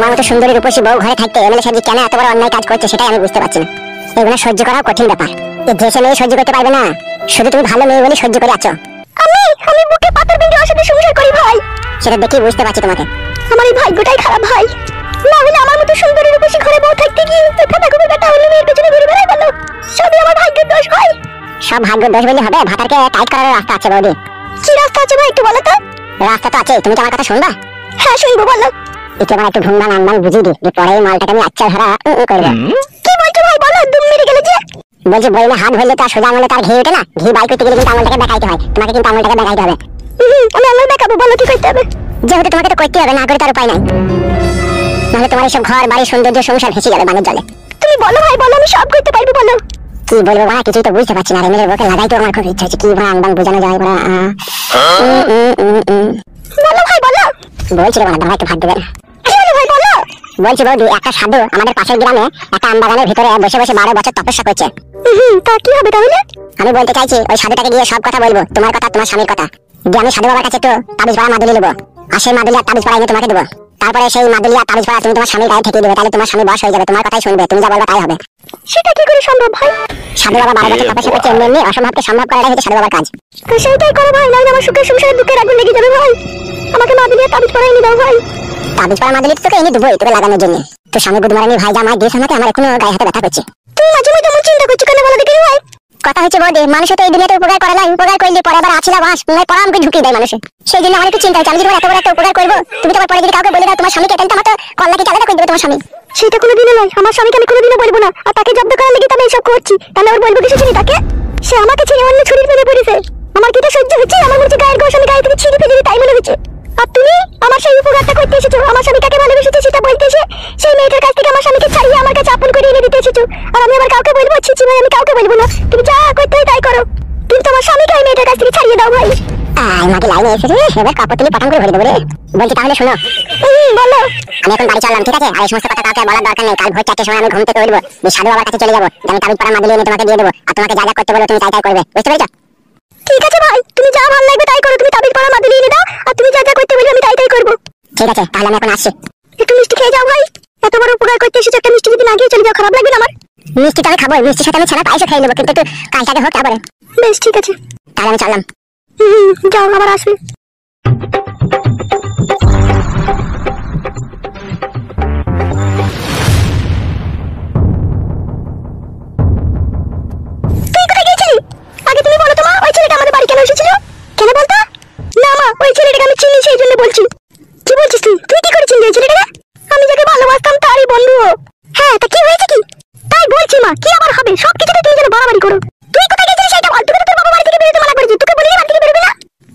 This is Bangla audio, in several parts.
তোমার মতো সুন্দরী রূপসী বউ ঘরে থাকতে এমএলএ সাহেব কেন এত বড় অন্যায় কাজ করছে সেটাই আমি বুঝতে পারছি না। এগুলো সহ্য করা কঠিন ব্যাপার। এই দেশে মেয়ে সহ্য করতে পারবে না, শুধু তুমি ভালো মেয়ে বলে সহ্য করে আছো। আমি বুকে পাথর বেঁধে ওর সাথে সংসার করি ভাই। সেটা দেখেই বুঝতে পারছি তোমাকে। আমার এই ভাগ্যটাই খারাপ ভাই, না হলে আমার মতো সুন্দরী রূপসী ঘরে বউ থাকতে গিয়ে ফাটা কুকুর কাটা হলে মেয়ের পেছনে ঘুরে বেড়াই গেল। সবই আমার ভাগ্যের দোষ ভাই। সব ভাগ্যের দোষ বলে হবে? ভাতারকে টাইট করার রাস্তা আছে বৌদি। কি রাস্তা আছে ভাই একটু বলো তো? রাস্তা তো আছে, তুমি কি আমার কথা শুনবা? হ্যাঁ শুনবো, বলো। একটু আমার একটু ভুংবাং আংবাং বুঝিয়ে দি, যে পরে এই মালটাকে আমি আচ্ছা ধরা করবো। কি বলছো ভাই, বলো। দুম মেরে গেলে যে বলছি বইলে হাত ধরলে তার সোজা আঙুলে তার ঘি ওঠে না, ঘি বাই করতে গেলে কিন্তু আঙুলটাকে দেখাইতে হয়। তোমাকে কিন্তু আঙুলটাকে দেখাইতে হবে। আমি আঙুল দেখাবো, বলো কি করতে হবে? যেহেতু তোমাকে তো করতে হবে, না করে তার উপায় নাই, নাহলে তোমার এইসব ঘর বাড়ি সৌন্দর্য সংসার ভেসে যাবে বানের জলে। তুমি বলো ভাই, বলো, আমি সব করতে পারবো, বলো। কি বলবো ভাই, কিছুই তো বুঝতে পারছি না। রেমেলের বউকে লাগাই তো আমার খুব ইচ্ছা হচ্ছে, কি ভাই আংবাং বোঝানো যায় বলো ভাই, বলো। বলছি রে ভাই একটু ভাত দেবে ভাই, বলো। বলছি বৌদি, একটা সাধু আমাদের পাশের গ্রামে একটা আম বাগানের ভিতরে বসে বসে 12 বছর তপস্যা করছে। তা কি হবে তাহলে? আমি বলতে চাইছি ওই সাধুটাকে গিয়ে সব কথা বলবো, তোমার কথা, তোমার স্বামীর কথা। গিয়ে আমি সাধু বাবার কাছে একটু তাবিজ পড়া মাদুলি নেবো, আর সেই মাদুলি আর তাবিজ পড়া এনে তোমাকে দেবো। তারপরে সেই মাদুলি আর তাবিজ পড়া তুমি তোমার স্বামীর গায়ে ঠেকিয়ে দেবে, তাহলে তোমার স্বামী বশ হয়ে যাবে, তোমার কথাই শুনবে, তুমি যা বলবে তাই হবে। সেটা কি করে সম্ভব ভাই? সাধু বাবা 12 বছর তপস্যা করছে, এমনি অসম্ভবকে সম্ভব করাটাই হচ্ছে সাধু বাবার কাজ। তো সেইটাই করো ভাই, নাহলে আমার সুখের সংসারে দুঃখের আগুন লেগে যাবে ভাই। আমাকে মাদুলি আর তাবিজ পড়া এনে দাও ভাই। তাবিজ পড়া মাদুলি তোকে এনে দেবোই, তোকে লাগানোর জন্য। তো স্বামী বুধমারানি ভাই যা মাই দিয়েছে আমাকে, আমার এখনো গায়ে হাতে ব্যথা করছে। তুমি মাঝে মাঝে এমন চিন্তা করছো কেন বলো দেখি ভাই? কথা হচ্ছে বৌদি, মানুষ তো এই দুনিয়াতে উপকার করে না, উপকার করলে পরে আবার আছিলা বাস পুনরায় পরামকে ঢুকিয়ে দেয় মানুষে। সেই জন্য আমার একটু চিন্তা হচ্ছে, আমি যদি এত বড় একটা উপকার করবো, তুমি তোমার পরে যদি কাউকে বলে দাও তোমার স্বামীকে, তাহলে আমার তো কল্লাকে আলাদা করে দেবে তোমার স্বামী। সেটা কোনোদিনও নয়, আমার স্বামীকে আমি কোনোদিনও বলবো না। আর তাকে জব্দ করার লেগে আমি এইসব করছি, তাহলে ওর বলবো কিছু চিনি তাকে? সে আমাকে ছেড়ে অন্য ছুরির প্রেমে পড়েছে। আমার কি এটা সহ্য হচ্ছে? আমার মনে হচ্ছে গায়ের গোশ আমি গায়ে থেকে ছিঁড়ে ফেলে তাই মনে হচ্ছে। আর তুমি আমার সেই উপকারটা করতে এসেছো, আমার স্বামী কাকে ভালোবেসেছে সেটা বলতে এসে সেই মেয়েটার কাছ থেকে আমার স্বামীকে ছাড়িয়ে আমার কাছে আপন করে এনে দিতে এসেছো। আর আমি আবার কাউকে বলবো? ছি ভাই, আমি কাউকে বলবো না, তুমি যা করতে হয় তাই করো, কিন্তু আমার স্বামীকে এই মেয়েটার কাছ থেকে ছাড়িয়ে দাও ভাই। আমাকে লাইনে এসেছে, এবার কাপড় তুলি পটান করে ভরে দেবো রে। বলছি তাহলে শোনো। বলো। আমি এখন বাড়ি চললাম, ঠিক আছে? আর এই সমস্ত কথা কাউকে বলার দরকার নেই। কাল ভোর 4টার সময় আমি ঘুম থেকে উঠবো, যে সাধু বাবার কাছে চলে যাবো, আমি তাবিজ পড়া মাদুলি এনে তোমাকে দিয়ে দেবো, আর তোমাকে যা যা করতে বলো তুমি তাই তাই করবে, বুঝতে পেরেছো? ঠিক আছে ভাই, তুমি যা ভালো লাগবে তাই করো, তুমি তাবিজ পড়া মাদুলি এনে দাও, আর তুমি যা যা করতে বলবে আমি তাই তাই করবো। ঠিক আছে, তাহলে আমি এখন আসছি। একটু মিষ্টি খেয়ে যাও ভাই, এত বড় উপকার করতে এসেছো, একটা মিষ্টি যদি না খেয়ে চলে যাও খারাপ লাগবে না আমার? মিষ্টি তো আমি খাবো, মিষ্টির সাথে আমি ছানা পায়েসও খেয়ে নেবো, কিন্তু একটু কালটাকে হোক তারপরে। বেশ ঠিক আছে, তাহলে আমি চললাম। যাও, আবার আসবে। তুই কোথায় গেছিলি? আগে তুমি বলো তো মা, ওই ছেলেটা আমাদের বাড়ি কেন এসেছিল? কেন বলতো? না মা, ওই ছেলেটাকে আমি চিনি, সেই জন্য বলছি। কি বলছিস তুই? তুই কি করে চিনলি ওই ছেলেটাকে? আমি যাকে ভালোবাসতাম তারই বন্ধু। হ্যাঁ, তা কি হয়েছে কি? তাই বলছি মা, কি আবার হবে? সবকিছুতে তুই যেন বাড়াবাড়ি করো। তুই কোথায় গেছিলিস সেটা বল, তোকে তো তোর বাবা বাড়ি থেকে বেরোতে মানা করেছি, তোকে বলিনি বাড়ি থেকে বেরোবি না।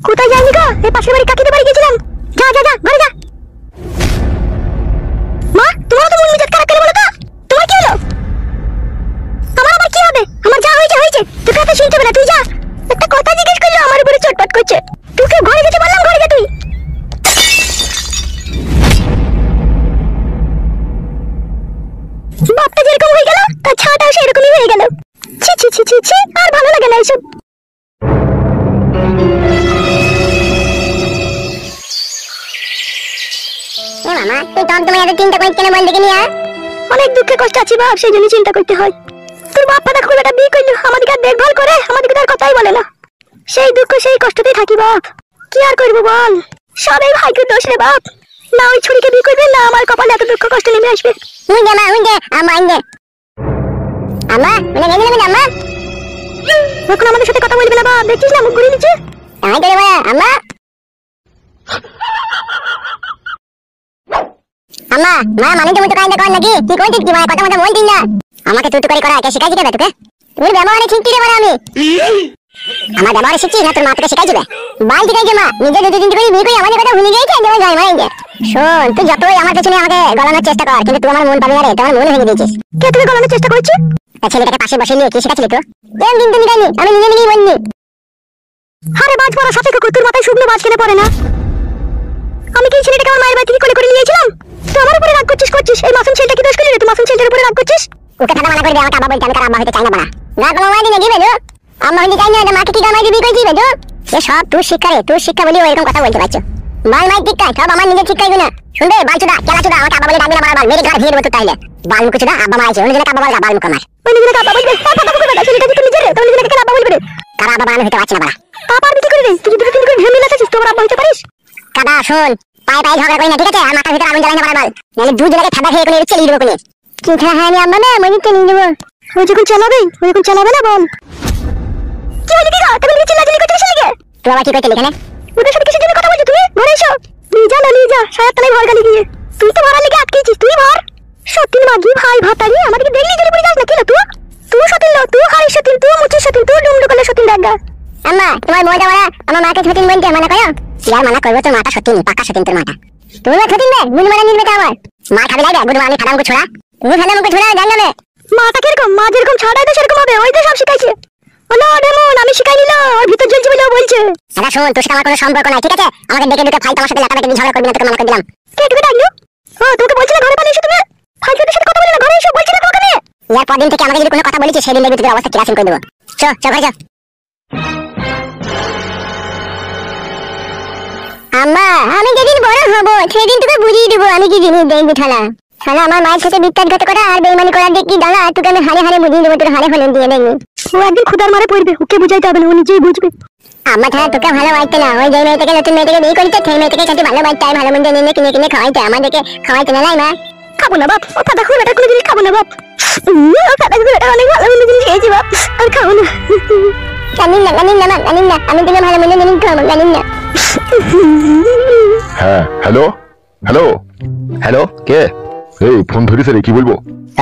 কোথায় যাইনি গো, এই পাশের বাড়ি কাকিদের বাড়ি গেছিলাম। যা যা যা, ঘরে যা। মা, তোমার তো মন মেজাজ খারাপ কেন বলো তো? তোমার কি হলো? আমার আবার কি হবে? আমার যা হয়েছে হয়েছে, তোকে এত শুনতে হবে না, তুই যা। একটা কথা জিজ্ঞেস করলো আমার উপরে চটপট করছে। তোকে ঘরে যেতে বললাম, ঘরে যা তুই। বাপটা যেরকম হয়ে গেল, তার ছাটাও সেরকমই হয়ে গেল। ছি ছি ছি ছি ছি, আর ভালো লাগে না এইসব। মামা, তুই তোমার এত চিন্তা করিস কেন বল দেখে নিয়ে? অনেক দুঃখে কষ্ট আছি বাপ, সেই জন্য চিন্তা করতে হয়। তোর বাপ পাতা খুব একটা বিয়ে করলো, আমাদেরকে আর দেখভাল করে, আমাদেরকে তার কথাই বলে না। সেই দুঃখ সেই কষ্টতেই থাকি বাপ, কি আর করবো বল? সবাই ভাগ্যের দোষ রে বাপ, না ওই ছুরিকে বিয়ে করবে, না আমার কপালে এত দুঃখ কষ্ট নেমে আসবে। এখন আমাদের সাথে কথা বলবে না বাপ, দেখছিস না মুখ ঘুরিয়ে নিচ্ছে। আমাকে তুই করে করা কে শিখাইছি কেবে তোকে? তোর ব্যবহারে ঠিক দিতে পারে আমি। আমার ব্যবহারে শিখছি না তোর মা তোকে শিখাই দিবে? বাল শিখাইছে মা, নিজে দুটো তিনটে করে বিয়ে করে আমাদের কথা ভুলে গিয়েছে, যেমন জয় মারেঙ্গে। শোন, তুই যতই আমার পেছনে আমাকে গলানোর চেষ্টা কর, কিন্তু তুই আমার মন পাবি না রে, তোমার মন ভেঙে দিয়েছিস। কে তোকে গলানোর চেষ্টা করছিস? ছেলেটাকে পাশে বসে নিয়ে কি শিখাচ্ছিলি তো? এমন কিন্তু নিকাইনি, আমি নিজে নিজেই বলনি। আরে বাজ পড়া সাথে কুকুর, তোর মাথায় শুকনো বাজ কেন পড়ে না? আমি কি ছেলেটাকে আমার মায়ের বাড়ি থেকে কোলে করে নিয়েছিলাম? তুই আমার উপরে রাগ করছিস? এই মাসুম ছেলেটা কি দোষ করলি রে? তুই মাসুম ছেলেটার উপরে রাগ করছিস? ওকে থাকা মানা করে দে, আমাকে আব্বা বলতে, আমি তার আব্বা হইতে চাই না বাড়া। না কোনো মাই দিনে দিবে তো আম্মা হইতে চাই না, মাকে কি গামাই দিবি কইছিস বেজো? এ সব তোর শিক্ষা রে, তোর শিক্ষা বলি এরকম কথা বলতে পারছো। মাল মাই ঠিক সব আমার নিজের শিক্ষাই গুনা। শুনবে বালচুদা কেলাচুদা আমাকে আব্বা বলে ডাকবি না বারবার মেরে ঘাড় ভেঙে দেবো তো তাইলে বালমুকুচুদা আব্বা মারাইছে অন্য জনে আব্বা বলগা বালমুক আমার অন্য জনে আব্বা বলবে পাপা বলবে না সেটা তুই নিজে রে তোর নিজে কেন আব্বা বলবে কারা আব্বা বানানো হতে পারছ না বাড়া পাপার বিটি করে রে তুই যদি তিন করে ঢেলে লাগাছিস তোর আব্বা হতে পারিস কাদা শুন পায়ে পায়ে ঝগড়া করি না ঠিক আছে আর মাথার ভিতরে আগুন জ্বালাই না বারবার নালে দুজনকে ঠাডা খেয়ে কোনে চেলিয়ে দেবো কোনে কি খেলা হয় আমি আম্মা না মনি তে নিয়ে দেবো ওই যখন চালাবে না বল কি হলো কি গো তুমি নিচে লাগলি কত কিছু লাগে তুই আবার কি কইতে এখানে ওদের সাথে কিসের জন্য কথা বলছিস তুমি ঘরে এসো নিয়ে যা সারা তলায় ভর গালি দিয়ে তুই তো ভরা লেগে আটকেছিস তুই ভর সতীন মাগি ভাই ভাতারি আমাদেরকে দেখলি জেলে পড়ে যাস না কি তুই সতীন লো তুই হারি সতীন তুই মুচি সতীন তুই ডুমডুকলে সতীন ডাগা আম্মা তোমার বউটা বড়া আমার মাকে সতীন বলতে মানা করো ইয়ার মানা করব তোর মাটা সতীন পাকা সতীন তোর মাটা তুই না সতীন বে গুণ মানা নিবে আমার মা খাবে লাইবা গুণ মানি ফাড়ামকে ছোড়া তুই ফাড়ামকে ছোড়া জানলে মাটা কিরকম মা যেরকম ছাড়াই তো সেরকম হবে ওই তো সব শিখাইছে ওনো ডেমন আমি শিখাই নিল ওর ভিতর জ্বলছে বলে বলছে আরে শোন তোর সাথে আমার কোনো সম্পর্ক নাই ঠিক আছে আমাকে ডেকে ডেকে ফাইল তোমার সাথে লাটালাটি ঝগড়া করবি না তোকে মানা করে দিলাম কে তুমি ডাকলো তোকে বলছিলে ঘরে পালিয়ে এসো তুমি ফাইলটার সাথে কথা বলে না ঘরে এসো বলছিলে তোমাকে আমি ইয়ার পরদিন থেকে আমাকে যদি কোনো কথা বলিস সেদিন দেখবি তোর অবস্থা কিরাসিন করে দেব চ ঘরে যা আম্মা আমি যেদিন বড় হব সেদিন তোকে বুঝিয়ে দেবো আমি কি জিনিস দেখবি থালা আমার মায়ের সাথে বিশ্বাসঘাত করা আর বেইমানি করা দিয়ে কি দাঁড়া তোকে আমি হারে বুঝিয়ে দেবো তোর হারে হলেন দিয়ে দেখবি ও একদিন খুদার মারে পড়বে ওকে বুঝাইতে হবে না ও নিজেই বুঝবে আম্মা থালা তোকে ভালো বাড়তে না ওই যে মেয়েটাকে নতুন মেয়েটাকে বিয়ে করিতে সেই মেয়েটাকে সাথে ভালো বাড়তে ভালো মন্দ নিয়ে কিনে খাওয়াইতে আমাদেরকে খাওয়াইতে না লাই মা খাবো না বাপ ও ফাটা খুব এটা কোনো জিনিস খাবো না বাপ ও ফাটা খুব এটা অনেক ভালো মন্দ জিনিস খেয়েছি বাপ আর খাবো না জানিন না আমি তোকে ভালো মন্দ জিনিস খাবো জানিন না হ্যাঁ হ্যালো কে এই ফোন ধরিস রে কি বলবো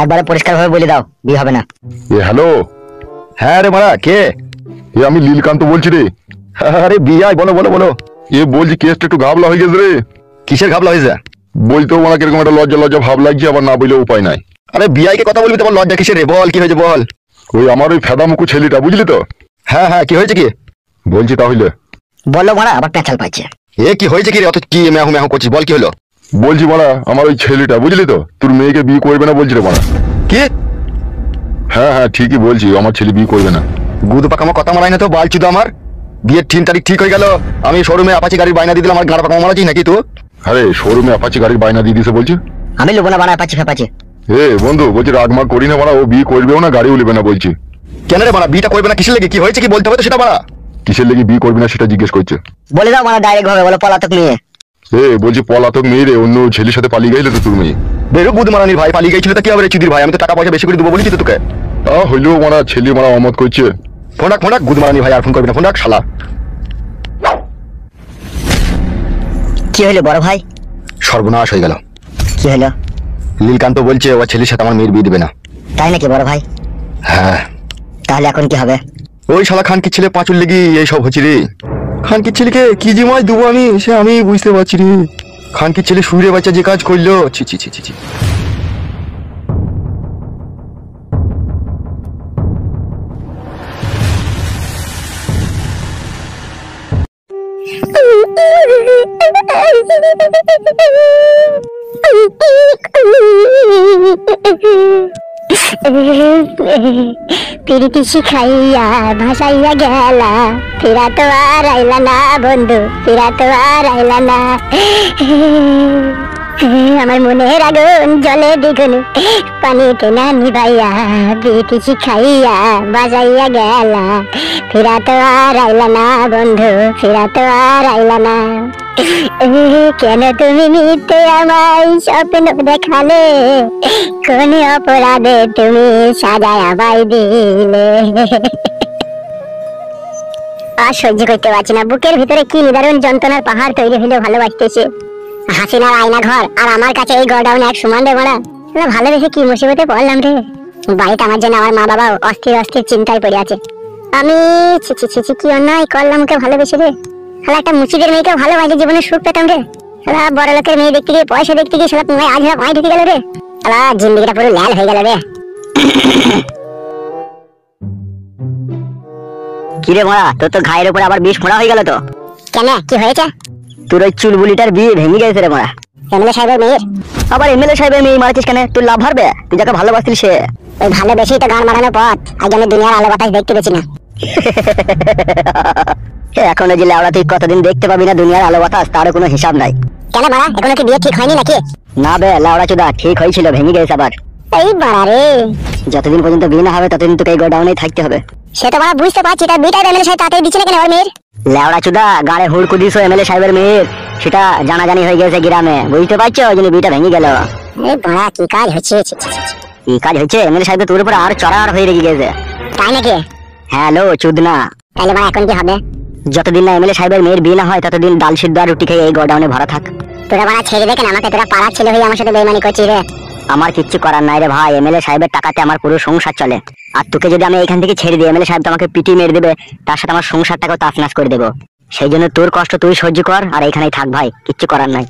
একবারে পরিষ্কার ভাবে বলে দাও বিয়ে হবে না হ্যালো হ্যাঁ রে মারা কে আমি লীলকান্ত বলছি রে আরে বিয়াই বলো বলছি কেসটা একটু ঘাবলা হয়ে গেছে রে কিসের ঘাবলা হয়েছে বলতেও মারা কিরকম একটা লজ্জা ভাব লাগছে আবার না বলে উপায় নাই আরে বিয়াইকে কথা বলবি তোমার লজ্জা কিসের রে বল কি হয়েছে বল ওই আমার ওই ফেদামুকু ছেলেটা বুঝলি তো হ্যাঁ কি হয়েছে কি বলছি তাহলে বলো মারা আবার পেঁচাল পাইছে কি হয়েছে কি রে অত কি মেহু করছিস বল কি হলো বলছি মারা আমার ওই ছেলেটা বুঝলি তো তোর মেয়েকে বিয়ে করবে না বলছি রে মারা কি হ্যাঁ ঠিকই বলছি আমার ছেলে বিয়ে করবে না গুদু পাকা আমার কথা মারাই না তো বলছি তো আমার বিয়ের 3 তারিখ ঠিক হয়ে গেল আমি শোরুমে আপাচি গাড়ির বাইনা দিয়ে দিলাম আমার গাড়া পাকা মারাচ্ছিস নাকি তুই আরে শোরুমে আপাচি গাড়ির বাইনা দিয়ে দিছে বলছি আমি লোবো না বানা আপাচি ফাপাচি বন্ধু বলছি রাগমাগ করি না মারা ও বিয়ে করবেও না গাড়িও নেবে না বলছি কেন রে মারা বিয়েটা করবে না কিসের লেগে কি হয়েছে কি বলতে হবে তো সেটা মারা কিসের লেগে বিয়ে করবে না সেটা জিজ্ঞেস করছে বলে দাও মারা ডাইরেক্ট ভাবে বলো পলাতক মেয়ে বলছি পলাতক মেয়ে রে অন্য ছেলের সাথে পালিয়ে গেলে তো তোর মেয়ে বেরো বুধ মারানির ভাই পালিয়ে গেছিল তা কি হবে চুদির ভাই আমি তো টাকা পয়সা বেশি করে দেবো বলেছি তো তোকে হইলেও মারা ছেলে মারা অমত করছে ফোন রাখ গুদ মারানি ভাই আর ফোন করবি না ফোন রাখ শালা কি হলো বড় ভাই সর্বনাশ হয়ে গেল কি হলো লীলকান্ত বলছে ও ছেলের সাথে আমার মেয়ের বিয়ে দেবে না তাই নাকি বড় ভাই হ্যাঁ তাহলে এখন কি হবে ওই শালা খানকির ছেলে পাঁচুর লেগে এইসব হচ্ছে রে খানকির ছেলেকে কি যে মাছ দেবো আমি বুঝতে পারছি রে খানকির ছেলে শুয়ে বাচ্চা যে কাজ করলো ছি প্রীতি শিখাইয়া ভাসাইয়া গেলা ফিরা তো আর আইলা না বন্ধু ফিরা তো আর আইলা না আমার মনের আগুন জলে দ্বিগুণ পানিতে না নিভাইয়া প্রীতি শিখাইয়া বাজাইয়া গেলা ফিরা তো আর আইলা না বন্ধু ফিরা তো আর আইলা না কেন তুমি মিথ্যে আমায় স্বপ্ন দেখালে কোন অপরাধে তুমি সাজায় আমায় দিলে আর সহ্য করতে পারছি না বুকের ভিতরে কি নিদারুণ যন্ত্রণার পাহাড় তৈরি হইলে ভালোবাসতেছে হাসিনার আয়না ঘর আর আমার কাছে এই গোডাউন এক সমান রে বড়া ভালোবেসে কি মুসিবতে পড়লাম রে বাড়িতে আমার জন্য আমার মা বাবা অস্থির চিন্তায় পড়ে আছে আমি কি অন্যায় করলাম ওকে ভালোবেসে রে একটা মুচিদের মেয়েকে ভালোবাসে জীবনে সুখ পেতাম রে বড় লোকের মেয়ে দেখতে গিয়ে পয়সা দেখতে গিয়ে সারা তোমায় আজ পায়ে ঢুকে গেল রে জিন্দগিটা পুরো লাল হয়ে গেল রে কিরে মরা তোর তো ঘায়ের উপরে আবার বিষ ফোড়া হয়ে গেল তো কেন কি হয়েছে তোর ওই চুলবুলিটার বিয়ে ভেঙে গেছে রে মরা এমএলএ সাহেবের মেয়ের আবার এমএলএ সাহেবের মেয়ে মারছিস কেন তুই লাভ হারবে তুই যাকে ভালোবাসতিস সে ওই ভালোবেসেই তো গান মারানোর পথ আজ আমি দুনিয়ার আলো বাতাস দেখতে পেছি না এখন যে লেওড়া তুই কতদিন দেখতে পাবি না দুনিয়ার আলো বাতাস তারও কোনো হিসাব নাই কেন বাড়া এখনো কি বিয়ে ঠিক হয়নি নাকি? না বে লাউড়া চোদা, ঠিক হয়েছিল, ভেঙে গেছে আবার। এই বাড়া রে, যতদিন পর্যন্ত বিয়ে না হবে ততদিন তোকে এই গোডাউনেই থাকতে হবে। সে তো বাড়া বুঝতে পারছি, তার বিটার এমএলএ সাহেব তাড়াতাড়ি দিচ্ছে না কেন ওর মেয়ের? লাউড়া চোদা, গাড়ে হুড়কু দিছো এমএলএ সাহেবের মেয়ের, সেটা জানাজানি হয়ে গেছে গ্রামে, বুঝতে পারছো? ওই জন্য বিয়েটা ভেঙে গেল। এই বাড়া কি কাজ হচ্ছে? ছি, ছি, ছি, ছি। কি কাজ হয়েছে? এমএলএ সাহেব তোর উপর আর চড়ার হয়ে রেগে গেছে। তাই নাকি? হ্যালো চুদনা, তাহলে বাড়া এখন কি হবে? যতদিন না এমএলএ সাহেবের মেয়ের বিয়ে না হয় ততদিন ডাল সিদ্ধ আর রুটি খেয়ে এই গোডাউনে ভরা থাক। তোরা বাড়া ছেড়ে দেখেন আমাকে, তোরা পাড়ার ছেলে হয়ে আমার সাথে বেইমানি করছিস রে। আমার কিচ্ছু করার নাই রে ভাই, এমএলএ সাহেবের টাকাতে আমার পুরো সংসার চলে। আর তোকে যদি আমি এখান থেকে ছেড়ে দিই, এমএলএ সাহেব তো আমাকে পিটি মেরে দেবে, তার সাথে আমার সংসারটাকেও তাফনাশ করে দেবো। সেই জন্য তোর কষ্ট তুই সহ্য কর, আর এখানেই থাক ভাই, কিচ্ছু করার নাই।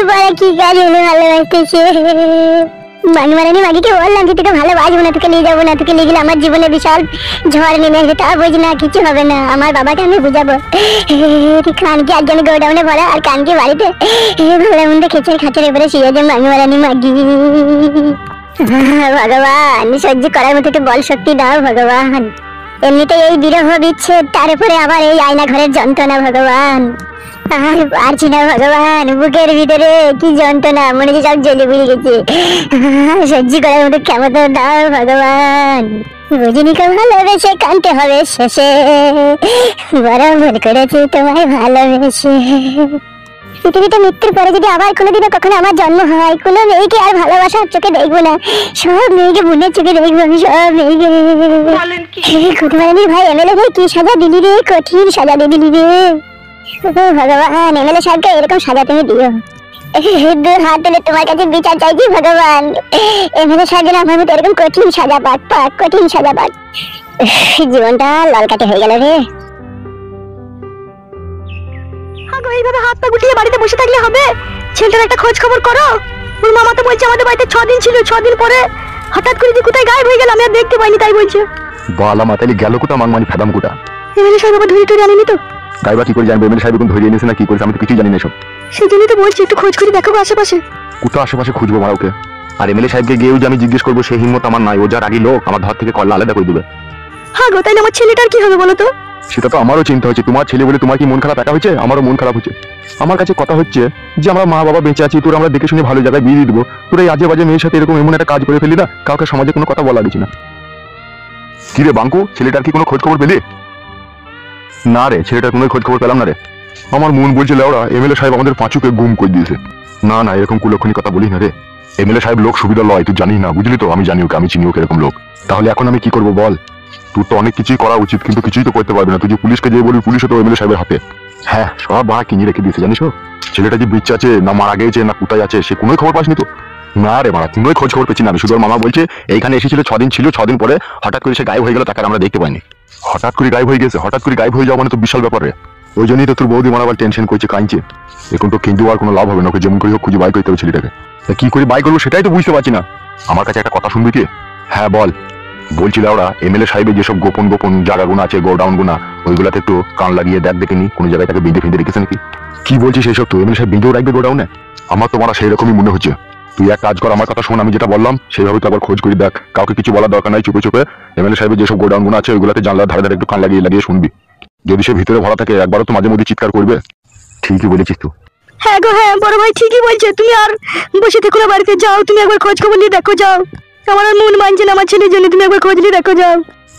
বাড়া কি কাজ হলে ভালোবাসতেছে? বানমারানি মাগিকে বললাম যে তোকে ভালোবাসবো না, তোকে নিয়ে যাবো না, তোকে নিয়ে গেলে আমার জীবনে বিশাল ঝড় নেমে আসবে, তা বুঝ না, কিছু হবে না, আমার বাবাকে আমি বুঝাবো। কানকে আজকে আমি গোডাউনে ভরা, আর কানকে বাড়িতে ভালো মন্দ খেচের খাচের এবারে শুয়েছে বানমারানি মাগি। ভগবান সহ্য করার মতো একটু বল শক্তি দাও ভগবান। এমনিতে এই বিরহ বিচ্ছেদ, তার উপরে আবার এই আয়না ঘরের যন্ত্রণা ভগবান। আর পারছি না ভগবান, বুকের ভিতরে কি যন্ত্রণা, মনে হচ্ছে সব জ্বলে পুড়ে গেছে। সহ্য করার মতো ক্ষমতা দাও ভগবান। রজনীকে ভালোবেসে কানতে হবে শেষে, বড় ভুল করেছি তোমায় ভালোবেসে। পৃথিবীতে মৃত্যুর পরে যদি আবার কোনোদিনও কখনো আমার জন্ম হয়, কোনো মেয়েকে আর ভালোবাসার চোখে দেখবো না, সব মেয়েকে বোনের চোখে দেখবো আমি, সব মেয়েকে। কুটমারানি ভাই এমএলএ ভাই কি সাজা দিলি রে, কঠিন সাজা দিলি রে। ভগবান এমএলএ সাহেবকে এরকম সাজা তুমি দিও। দু হাত তুলে তোমার কাছে বিচার চাইছি ভগবান, এমএলএ সাহেব যেন আমার মতো এরকম কঠিন সাজা পাক, কঠিন সাজা পাক। জীবনটা লালকাটে হয়ে গেল রে। এইভাবে হাত পা গুটিয়ে বাড়িতে বসে থাকলে হবে? ছেলেটার একটা খোঁজ খবর করো। ওর মামা তো বলছে আমাদের বাড়িতে 6 দিন ছিল, 6 দিন পরে হঠাৎ করে যে কোথায় গায়েব হয়ে গেল, আমি আর দেখতে পাইনি, তাই বলছে। বালা মাতালি গেল কোথা, মাংমানি ফেদাম কোথা? এমএলএ সাহেব আবার ধরে টরে আনেনি তো? গাইবা কি করে জানবো? এমএলএ সাহেব এখন ধরিয়ে নিয়েছে না কি করেছে, আমি তো কিছুই জানি না এসব। সেই জন্যই তো বলছি একটু খোঁজ করে দেখো আশেপাশে। কোথা আশেপাশে খুঁজবো মারা ওকে? আর এমএলএ সাহেবকে গিয়েও যে আমি জিজ্ঞেস করবো সেই হিম্মত আমার নাই, ও যার আগে লোক, আমার ঘর থেকে কল্লা আলাদা করে দেবে। হ্যাঁ গো, তাইলে আমার ছেলেটার কি হবে বলো তো? সেটা তো আমারও চিন্তা হচ্ছে, তোমার ছেলে বলে তোমার কি মন খারাপ একা হচ্ছে? আমারও মন খারাপ হচ্ছে। আমার কাছে কথা হচ্ছে যে আমরা মা বাবা বেঁচে আছি, তোর আমরা দেখে শুনে ভালো জায়গায় বিয়ে দিয়ে দেবো, তোর এই আজে বাজে মেয়ের সাথে এরকম এমন একটা কাজ করে ফেলি না, কাউকে সমাজে কোনো কথা বলা গেছি না। কি রে বাঙ্কু, ছেলেটার কি কোনো খোঁজ খবর পেলি? না রে, ছেলেটার কোনো খোঁজ খবর পেলাম না রে। আমার মন বলছে লেওড়া এমএলএ সাহেব আমাদের পাঁচুকে গুম করে দিয়েছে। না না, এরকম কুলক্ষণী কথা বলি না রে। এমএলএ সাহেব লোক সুবিধা লয়, তুই জানিস না, বুঝলি তো? আমি জানি ওকে, আমি চিনি ওকে এরকম লোক। তাহলে এখন আমি কি করবো বল? তোর তো অনেক কিছুই করা উচিত, কিন্তু কিছুই তো করতে পারবি না। তুই যে পুলিশকে যে বলবি, পুলিশও তো এমএলএ সাহেবের হাতে। হ্যাঁ, সব বাড়া কিনে রেখে দিয়েছে জানিস। ছেলেটা যে বিচ্ছে আছে না মারা গেছে না কোথায় আছে, সে কোনোই খবর পাসনি তো? না রে মারা, কোনোই খোঁজ খবর পেয়েছি না আমি। শুধু ওর মামা বলছে এইখানে এসেছিল 6 দিন ছিল, 6 দিন পরে হঠাৎ করে সে গায়েব হয়ে গেল, তাকে আমরা দেখতে পাইনি। হঠাৎ করে গায়েব হয়ে গেছে? হঠাৎ করে গায়েব হয়ে যাওয়া মানে তো বিশাল ব্যাপার রে। ওই জন্যই তো তোর বৌদি মারা আবার টেনশন করছে, কাঁদছে। এখন তো কিন্তু আর কোনো লাভ হবে না, ওকে যেমন করে হোক খুঁজে বাই করতে হবে ছেলেটাকে। কি করে বাই করবো সেটাই তো বুঝতে পারছি না। আমার কাছে একটা কথা শুনবি কি? হ্যাঁ বল। বলছিল ওরা এমএলএ সাহেবের যেসব গোপন গোপন জায়গাগুলো আছে, গোডাউন গুনা, ওইগুলাতে একটু কান লাগিয়ে দেখ দেখে নি, কোনো জায়গায় তাকে বেঁধে ফেঁধে রেখেছে নাকি? কি বলছিস সেসব? তো এমএলএ সাহেব বেঁধেও রাখবে গোডাউনে? আমার তো মারা সেই রকমই মনে হচ্ছে। তুই এক কাজ কর, আমার কথা শোন, আমি যেটা বললাম সেইভাবে তো আবার খোঁজ করে দেখ, কাউকে কিছু বলার দরকার নাই, চুপে চুপে এমএলএ সাহেবের যেসব গোডাউন গুলো আছে ওইগুলাতে জানলার ধারে ধারে একটু কান লাগিয়ে লাগিয়ে শুনবি। যদি সে ভিতরে ভরা থাকে একবারও তো মাঝে মধ্যে চিৎকার করবে। ঠিকই বলেছিস তুই। হ্যাঁ গো হ্যাঁ, বড় ভাই ঠিকই বলছে, তুমি আর বসে থেকো না, বাড়িতে যাও, তুমি একবার খোঁজ খবর নিয়ে দেখো, যাও। আমার আর মন মানছে না আমার ছেলের জন্য, তুমি একবার খোঁজ নিয়ে দেখো, যাও।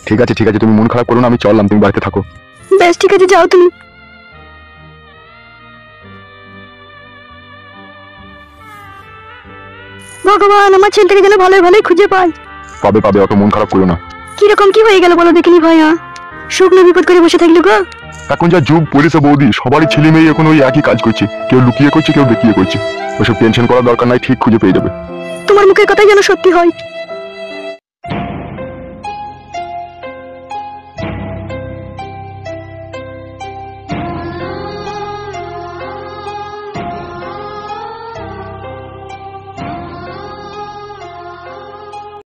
ঠিক আছে ঠিক আছে, তুমি মন খারাপ করো না, আমি চললাম, তুমি বাড়িতে থাকো। বেশ ঠিক আছে, যাও তুমি। ভগবান আমার ছেলেটাকে যেন ভালোই ভালোই খুঁজে পাই। পাবে পাবে, অত মন খারাপ করো না। কিরকম কি হয়ে গেল বলো দেখিনি ভাই? শুকনো বিপদ করে বসে থাকলো গো। এখন যা যুগ পড়েছে বৌদি, সবারই ছেলে মেয়ে এখন ওই একই কাজ করছে, কেউ লুকিয়ে করছে কেউ দেখিয়ে করছে। ওসব টেনশন করার দরকার নাই, ঠিক খুঁজে পেয়ে যাবে। তোমার মুখের কথাই যেন সত্যি হয়।